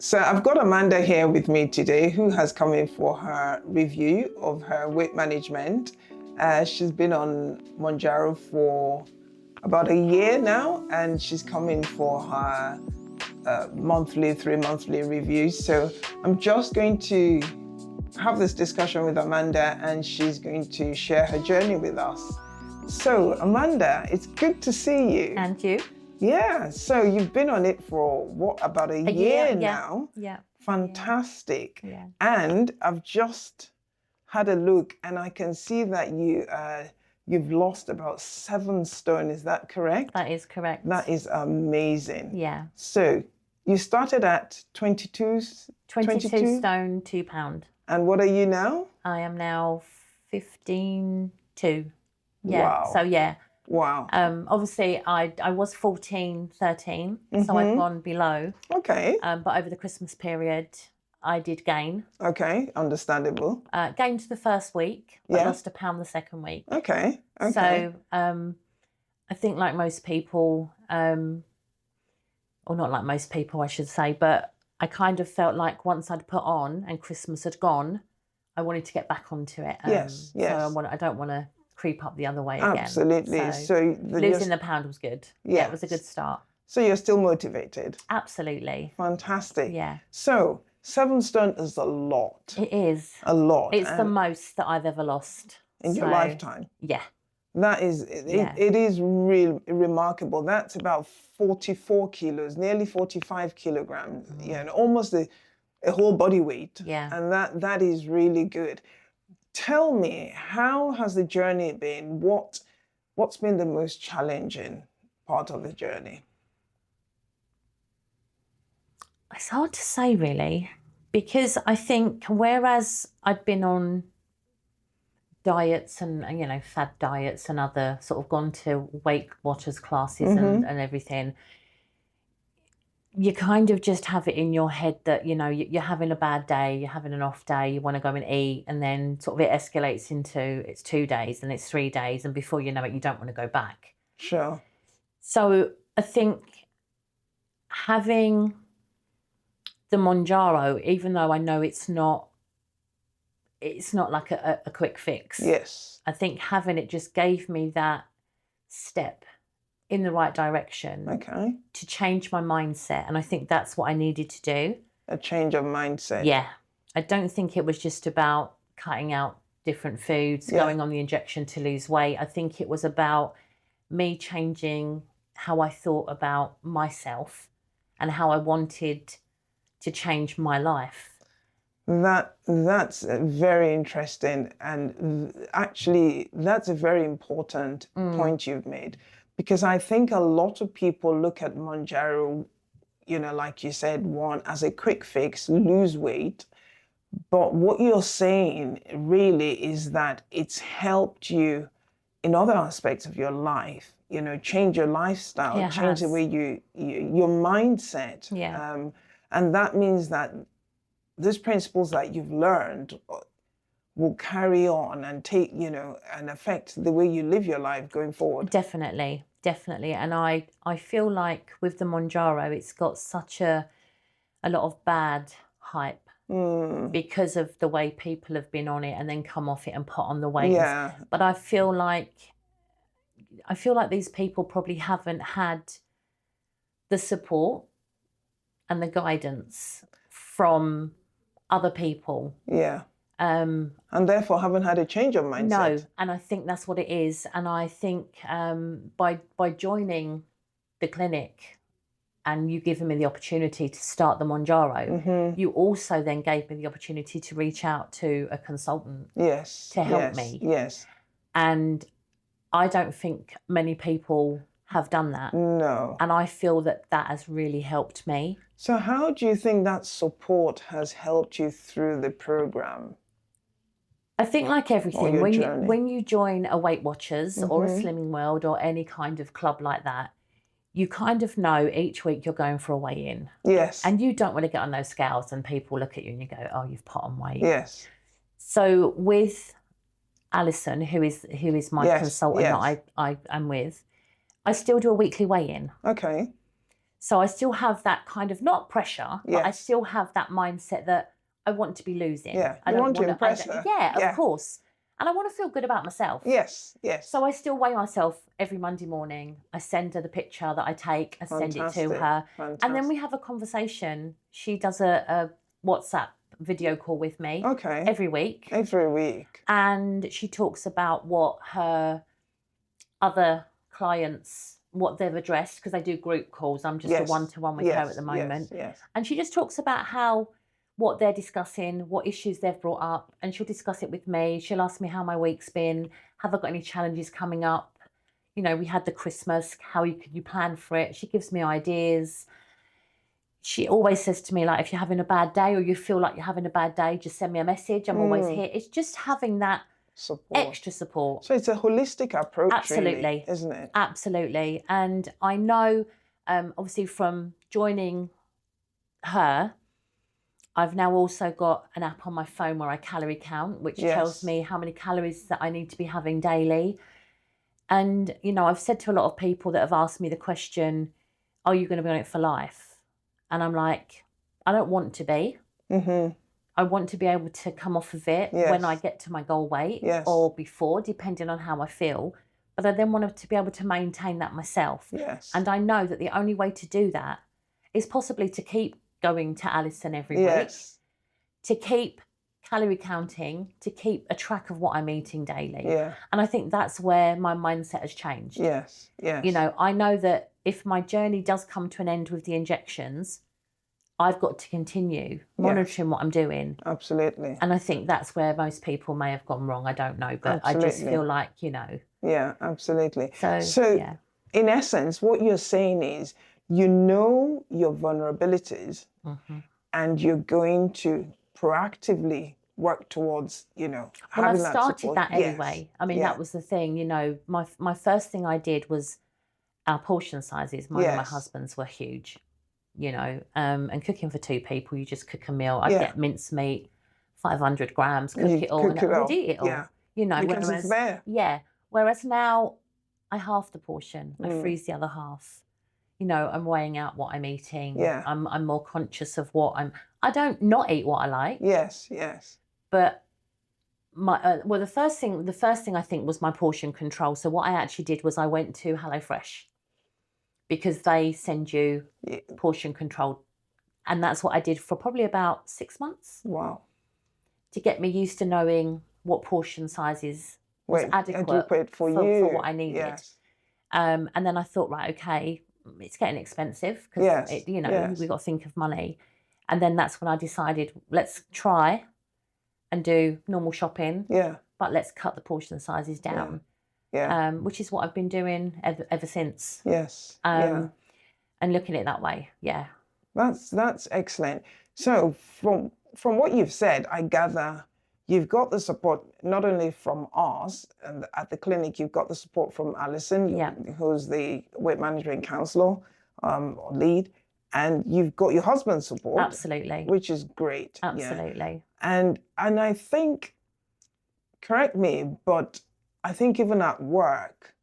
So I've got Amanda here with me today who has come in for her review of her weight management. She's been on Mounjaro for about a year now, and she's coming for her three monthly reviews. So I'm just going to have this discussion with Amanda, and she's going to share her journey with us. So Amanda, it's good to see you. And you? Yeah, so you've been on it for about a year yeah. now. Yeah. Fantastic. Yeah. And I've just had a look, and I can see that you've lost about 7 stone. Is that correct? That is correct. That is amazing. Yeah. So you started at 22 stone, 2 pound. And what are you now? I am now 15.2. Yeah. Wow. So yeah. Wow. Obviously I was 14, 13, so I've gone below. Okay. But over the Christmas period, I did gain. Okay, understandable. Gained the first week, but lost a pound the second week. Okay. Okay. So I think like most people, or not like most people, I should say, but I kind of felt like once I'd put on and Christmas had gone, I wanted to get back onto it. Yes. So I don't want to creep up the other way again. Absolutely. So losing the pound was good. Yeah, it was a good start. So you're still motivated? Absolutely. Fantastic. Yeah. So 7 stone is a lot. It is. A lot. It's the most that I've ever lost. In your lifetime? Yeah. That is, it is really remarkable. That's about 44 kilos, nearly 45 kilograms, almost a whole body weight. Yeah. And that is really good. Tell me, how has the journey been? What's been the most challenging part of the journey? It's hard to say, really, because I think whereas I'd been on diets and fad diets and other sort of gone to Weight Watchers classes and everything, you kind of just have it in your head that, you're having a bad day, you're having an off day, you want to go and eat, and then sort of it escalates into it's 2 days and it's 3 days, and before you know it, you don't want to go back. Sure. So I think having the Mounjaro, even though I know it's not like a quick fix. Yes. I think having it just gave me that step in the right direction. Okay. To change my mindset. And I think that's what I needed to do. A change of mindset. Yeah. I don't think it was just about cutting out different foods, going on the injection to lose weight. I think it was about me changing how I thought about myself and how I wanted to change my life. That's very interesting, and actually that's a very important point you've made, because I think a lot of people look at Mounjaro, like you said, one, as a quick fix, lose weight. But what you're saying really is that it's helped you in other aspects of your life, change your lifestyle, change the way your mindset. Yeah. And that means that those principles that you've learned will carry on and take, and affect the way you live your life going forward. Definitely. And I feel like with the Mounjaro, it's got such a lot of bad hype because of the way people have been on it and then come off it and put on the weight. Yeah. But I feel like these people probably haven't had the support and the guidance from other people. Yeah. And therefore haven't had a change of mindset. No, and I think that's what it is. And I think by joining the clinic and you giving me the opportunity to start the Mounjaro, you also then gave me the opportunity to reach out to a consultant. Yes. To help me. Yes. And I don't think many people have done that. No. And I feel that has really helped me. So how do you think that support has helped you through the program? I think like everything, when you join a Weight Watchers or a Slimming World or any kind of club like that, you kind of know each week you're going for a weigh-in. Yes. And you don't want to get on those scales and people look at you and you go, oh, you've put on weight. Yes. So with Alison, who is my consultant that I am with, I still do a weekly weigh-in. Okay. So I still have that kind of, not pressure, but I Yes. still have that mindset that I want to be losing. Yeah. I You don't want to wanna- I impress don't- her. Yeah, Yeah. of course. And I want to feel good about myself. Yes. Yes. So I still weigh myself every Monday morning. I send her the picture that I take. I send it to her. And then we have a conversation. She does a WhatsApp video call with me Okay. every week. Every week. And she talks about what her other clients, what they've addressed, because they do group calls. I'm just a one-to-one with her at the moment. Yes. And she just talks about what they're discussing, what issues they've brought up, and she'll discuss it with me. She'll ask me how my week's been, have I got any challenges coming up? You know, we had the Christmas, could you plan for it? She gives me ideas. She always says to me, like, if you're having a bad day or you feel like you're having a bad day, just send me a message. I'm always here. It's just having that extra support. So it's a holistic approach, Absolutely. really, isn't it? Absolutely. And I know, obviously, from joining her, I've now also got an app on my phone where I calorie count, which tells me how many calories that I need to be having daily. And, you know, I've said to a lot of people that have asked me the question, are you going to be on it for life? And I'm like, I don't want to be. Mm-hmm. I want to be able to come off of it when I get to my goal weight or before, depending on how I feel. But I then want to be able to maintain that myself. Yes. And I know that the only way to do that is possibly to keep going to Alison every week, to keep calorie counting, to keep a track of what I'm eating daily. Yeah. And I think that's where my mindset has changed. Yes. Yes. You know, I know that if my journey does come to an end with the injections, I've got to continue monitoring what I'm doing. Absolutely. And I think that's where most people may have gone wrong. I don't know, but I just feel like, you know. Yeah, absolutely. So yeah. In essence, what you're saying is, you know your vulnerabilities and you're going to proactively work towards, you know, well, having I've started that support. anyway. I mean, that was the thing, you know, my first thing I did was our portion sizes. Mine and my husband's were huge, you know, and cooking for 2 people, you just cook a meal. I'd get mincemeat, 500 grams, cook it all, and we'd eat it all, you know. Because it's there. Yeah. Whereas now I half the portion. I freeze the other half. You know, I'm weighing out what I'm eating. Yeah. I'm more conscious of I don't not eat what I like. Yes, yes. But the first thing I think was my portion control. So what I actually did was I went to HelloFresh because they send you portion control. And that's what I did for probably about 6 months. Wow. To get me used to knowing what portion sizes was adequate for what I needed. Yes. And then I thought, right, okay, it's getting expensive because we got to think of money. And then that's when I decided, let's try and do normal shopping. Yeah. But let's cut the portion sizes down. Yeah. Which is what I've been doing ever since. Yes. And looking at it that way. Yeah. That's excellent. So from what you've said, I gather you've got the support not only from us, and at the clinic, you've got the support from Alison, who's the weight management counselor or lead, and you've got your husband's support. Absolutely. Which is great. Absolutely. Yeah. And I think, correct me, but I think even at work,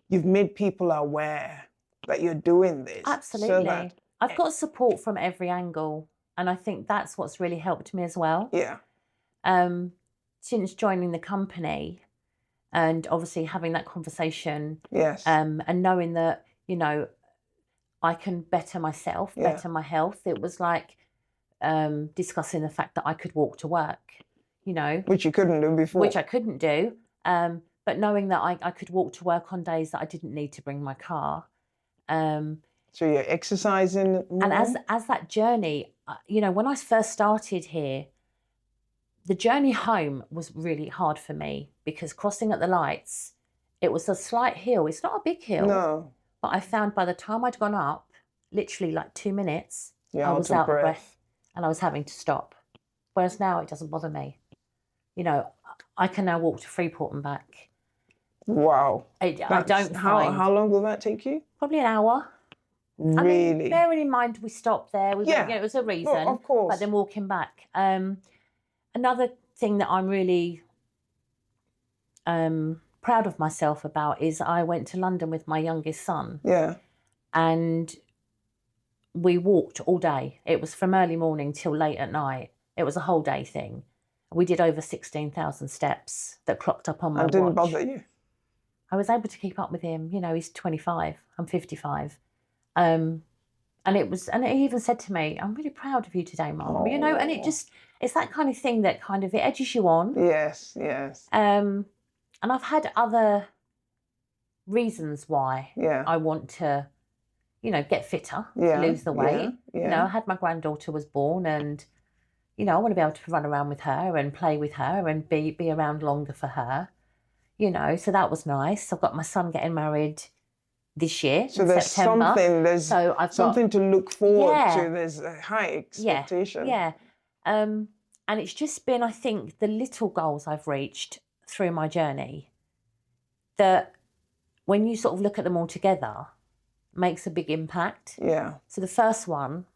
you've made people aware that you're doing this. Absolutely. So I've got support from every angle, and I think that's what's really helped me as well. Yeah. Since joining the company and obviously having that conversation. Yes. And knowing that, you know, I can better myself, better my health. It was like discussing the fact that I could walk to work, you know. Which you couldn't do before. Which I couldn't do. But knowing that I could walk to work on days that I didn't need to bring my car. So you're exercising more? And as that journey, you know, when I first started here, the journey home was really hard for me because crossing at the lights, it was a slight hill. It's not a big hill. No. But I found by the time I'd gone up, literally like 2 minutes, I was out of breath and I was having to stop. Whereas now it doesn't bother me. You know, I can now walk to Freeport and back. Wow. I don't find... How long will that take you? Probably an hour. Really? I mean, bearing in mind we stopped there. It was a reason. Well, of course. But then walking back. Another thing that I'm really proud of myself about is I went to London with my youngest son. Yeah. And we walked all day. It was from early morning till late at night. It was a whole day thing. We did over 16,000 steps that clocked up on my watch. And didn't bother you? I was able to keep up with him. He's 25. I'm 55. And he even said to me, "I'm really proud of you today, Mum." And it's that kind of thing that it edges you on. Yes. And I've had other reasons why I want to, get fitter, lose the weight. I had my granddaughter was born, and I want to be able to run around with her and play with her and be around longer for her. So that was nice. I've got my son getting married this year, so in there's September. I've something to look forward to. There's a high expectation. And it's just been, I think, the little goals I've reached through my journey that when you sort of look at them all together makes a big impact. So the first one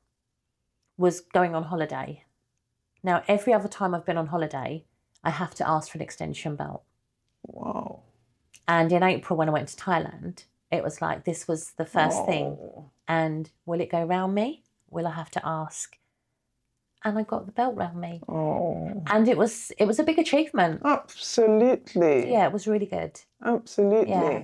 was going on holiday. Now, every other time I've been on holiday, I have to ask for an extension belt. Wow. And in April, when I went to Thailand, it was like, this was the first thing. And will it go round me? Will I have to ask? And I got the belt round me. And it was a big achievement. Absolutely. Yeah, it was really good. Absolutely. Yeah.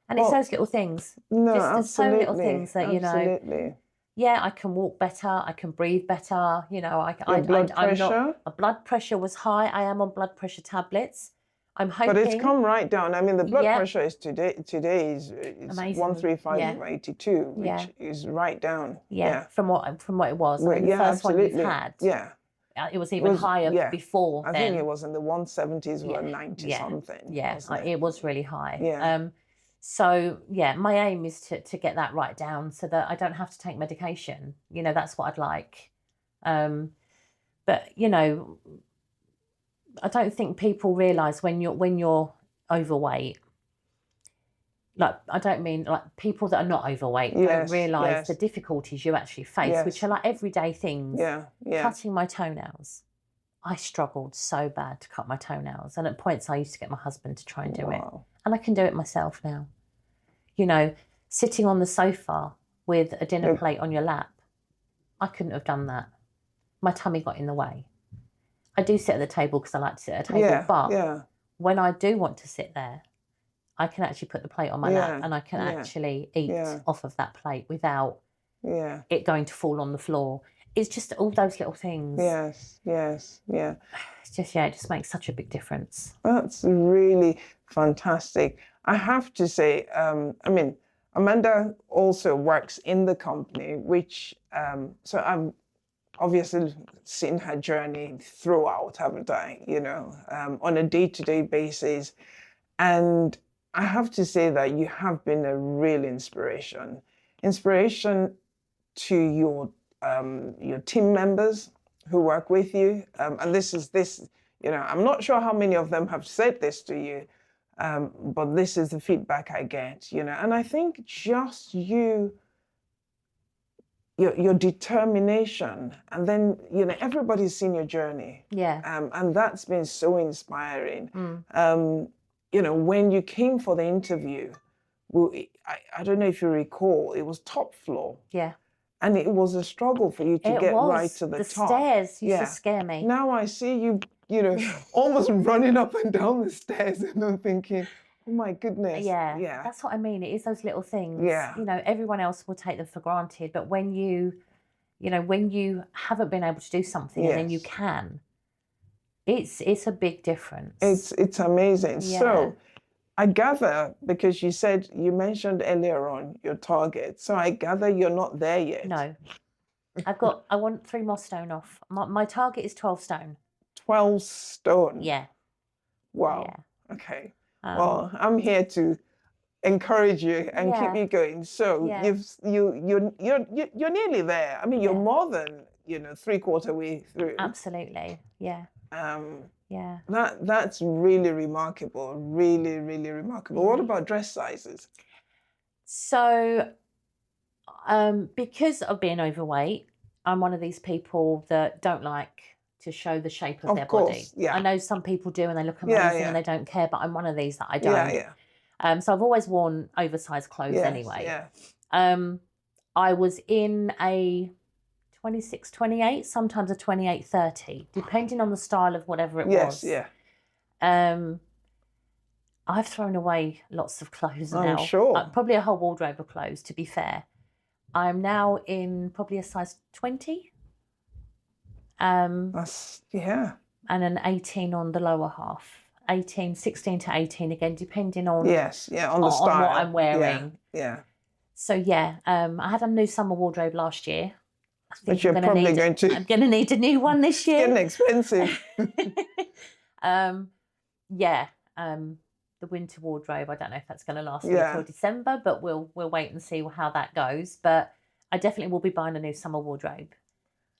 And it's those little things. No, just absolutely. So little things that, Absolutely. I can walk better, I can breathe better, Your blood pressure? My blood pressure was high. I am on blood pressure tablets. I'm hoping. But it's come right down. I mean, the blood pressure is today is 135/82, which is right down. From what it was. I mean, the first one you've had. It was even higher before. I think it was in the 170s or 90 something. It was really high. So my aim is to get that right down so that I don't have to take medication. That's what I'd like. But I don't think people realise when you're overweight. Like, I don't mean like people that are not overweight don't realise the difficulties you actually face, which are like everyday things. Cutting my toenails. I struggled so bad to cut my toenails, and at points I used to get my husband to try and do it, and I can do it myself now. Sitting on the sofa with a dinner plate on your lap, I couldn't have done that. My tummy got in the way. I do sit at the table because I like to sit at a table, but when I do want to sit there, I can actually put the plate on my lap and I can actually eat off of that plate without it going to fall on the floor. It's just all those little things. Yes. It's just, it just makes such a big difference. That's really fantastic. I have to say, Amanda also works in the company, which, so I've obviously seen her journey throughout, haven't I? On a day-to-day basis. And I have to say that you have been a real inspiration to your team members who work with you. And I'm not sure how many of them have said this to you, but this is the feedback I get, and I think just your determination, and then, everybody's seen your journey. And that's been so inspiring. When you came for the interview, I don't know if you recall, it was top floor. And it was a struggle for you to get right to the top. The stairs used to scare me. Now I see you, almost running up and down the stairs, and I'm thinking, oh my goodness. Yeah. That's what I mean. It is those little things. Everyone else will take them for granted, but when you haven't been able to do something and then you can, it's a big difference. It's amazing. So I gather, because you mentioned earlier on your target, so I gather you're not there yet. No. I want 3 more stone off. My target is 12 stone. 12 stone? Yeah. Wow. Yeah. Okay. Well, I'm here to encourage you and keep you going. So you're nearly there. I mean, you're more than 3/4 way through. Absolutely. Yeah. That's really remarkable. Really, really remarkable. What about dress sizes? So, because of being overweight, I'm one of these people that don't like to show the shape of their body. I know some people do, and they look amazing and they don't care, but I'm one of these that I don't. So I've always worn oversized clothes anyway. I was in a 26, 28, sometimes a 28, 30, depending on the style of whatever it was. Yes, yeah. I've thrown away lots of clothes now. I'm sure. Probably a whole wardrobe of clothes, to be fair. I'm now in probably a size 20. That's, yeah. And an 18 on the lower half. 16 to 18 again, depending on Yes, yeah, on the style. On what I'm wearing. Yeah. So yeah, I had a new summer wardrobe last year. But you're probably going to... I'm going to need a new one this year. It's getting expensive. The winter wardrobe, I don't know if that's going to last until December, but we'll wait and see how that goes. But I definitely will be buying a new summer wardrobe.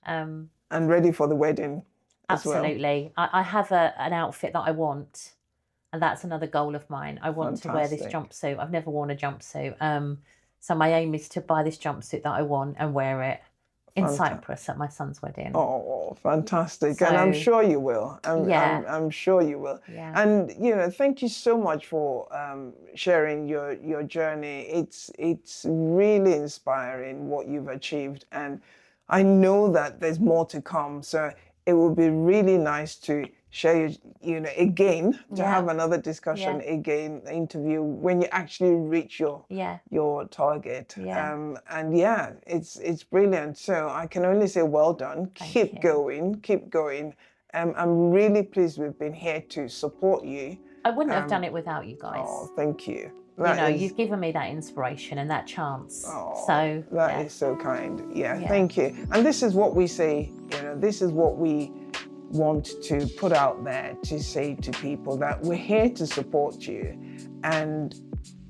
And ready for the wedding as well. Absolutely. I have an outfit that I want, and that's another goal of mine. I want to wear this jumpsuit. I've never worn a jumpsuit. So my aim is to buy this jumpsuit that I want and wear it in Cyprus at my son's wedding. Oh, fantastic. So, and I'm sure you will. I'm sure you will. Yeah. And, thank you so much for sharing your journey. It's really inspiring what you've achieved. And I know that there's more to come. So it would be really nice to share, again, to have another discussion again, interview when you actually reach your target. Yeah. And it's brilliant. So I can only say well done. Keep going. I'm really pleased we've been here to support you. I wouldn't have done it without you guys. Oh, thank you. You've given me that inspiration and that chance. Oh, so that is so kind. Yeah, thank you. And this is what we say, this is what we want to put out there to say to people, that we're here to support you. And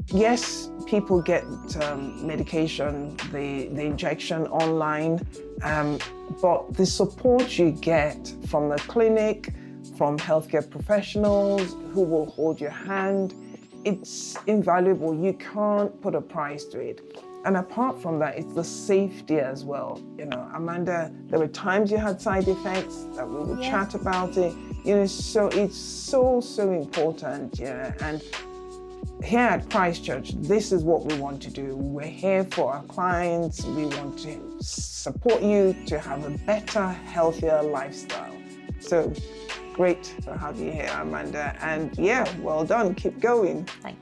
yes, people get medication, the injection online, but the support you get from the clinic, from healthcare professionals who will hold your hand, it's invaluable. You can't put a price to it. And apart from that, it's the safety as well. Amanda, there were times you had side effects that we would chat about it. So it's so important. And here at Christchurch, this is what we want to do. We're here for our clients. We want to support you to have a better, healthier lifestyle. So great to have you here, Amanda. And well done. Keep going. Thanks.